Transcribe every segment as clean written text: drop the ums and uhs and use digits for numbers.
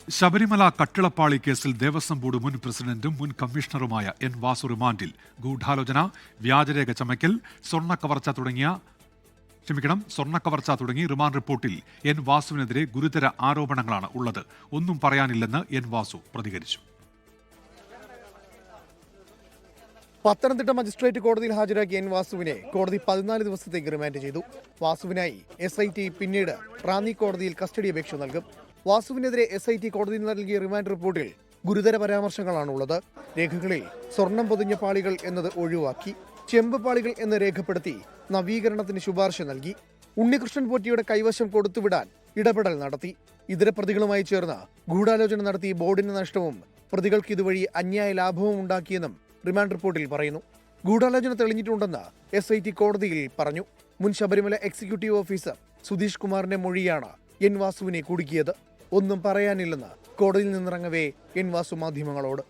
ശബരിമല കട്ടിളപ്പാളി കേസിൽ ദേവസ്വം ബോർഡ് മുൻ പ്രസിഡന്റും മുൻ കമ്മീഷണറുമായ എൻ വാസു റിമാൻഡിൽ. ഗൂഢാലോചന, വ്യാജരേഖ ചമയ്ക്കൽ, സ്വർണ്ണക്കവർച്ച തുടങ്ങി റിമാൻഡ് റിപ്പോർട്ടിൽ എൻ വാസുവിനെതിരെ ഗുരുതര ആരോപണങ്ങളാണ് ഉള്ളത്. ഒന്നും പറയാനില്ലെന്ന് എൻ വാസു പ്രതികരിച്ചു. പത്തനംതിട്ട മജിസ്ട്രേറ്റ് കോടതിയിൽ ഹാജരാക്കിയ എൻ വാസുവിനെ കോടതി 14 ദിവസത്തേക്ക് റിമാൻഡ് ചെയ്തു. വാസുവിനായി SIT പിന്നീട് റാന്നി കോടതിയിൽ കസ്റ്റഡി അപേക്ഷ നൽകും. വാസുവിനെതിരെ SIT കോടതിയിൽ നൽകിയ റിമാൻഡ് റിപ്പോർട്ടിൽ ഗുരുതര പരാമർശങ്ങളാണുള്ളത്. രേഖകളിൽ സ്വർണം പൊതിഞ്ഞ പാളികൾ എന്നത് ഒഴിവാക്കി ചെമ്പ് പാളികൾ എന്ന് രേഖപ്പെടുത്തി നവീകരണത്തിന് ശുപാർശ നൽകി. ഉണ്ണികൃഷ്ണൻ പോറ്റിയുടെ കൈവശം കൊടുത്തുവിടാൻ ഇടപെടൽ നടത്തി. ഇതര പ്രതികളുമായി ചേർന്ന് ഗൂഢാലോചന നടത്തി ബോർഡിന് നഷ്ടവും പ്രതികൾക്ക് ഇതുവഴി അന്യായ ലാഭവും ഉണ്ടാക്കിയെന്നും റിമാൻഡ് റിപ്പോർട്ടിൽ പറയുന്നു. ഗൂഢാലോചന തെളിഞ്ഞിട്ടുണ്ടെന്ന് SIT കോടതിയിൽ പറഞ്ഞു. മുൻ ശബരിമല എക്സിക്യൂട്ടീവ് ഓഫീസർ സുധീഷ് കുമാറിന്റെ മൊഴിയാണ് എൻ വാസുവിനെ കുടുക്കിയത്. ഒന്നും പറയാനില്ലെന്ന് കോടതിയിൽ നിന്നിറങ്ങവേ എൻ വാസു മാധ്യമങ്ങളോട്.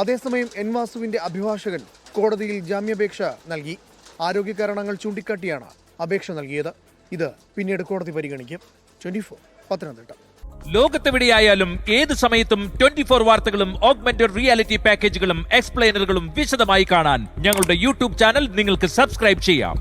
അതേസമയം എൻ വാസുവിന്റെ അഭിഭാഷകൻ കോടതിയിൽ ജാമ്യാപേക്ഷ നൽകി. ആരോഗ്യ കാരണങ്ങൾ ചൂണ്ടിക്കാട്ടിയാണ് അപേക്ഷ നൽകിയത്. ഇത് പിന്നീട് കോടതി പരിഗണിക്കും. 24 പത്തനംതിട്ട. ലോകത്തെവിടെയായാലും ഏത് സമയത്തും 24 വാർത്തകളും ഓഗ്മെന്റഡ് റിയാലിറ്റി പാക്കേജുകളും എക്സ്പ്ലെയിനറുകളും വിശദമായി കാണാൻ ഞങ്ങളുടെ YouTube ചാനൽ നിങ്ങൾക്ക് സബ്സ്ക്രൈബ് ചെയ്യാം.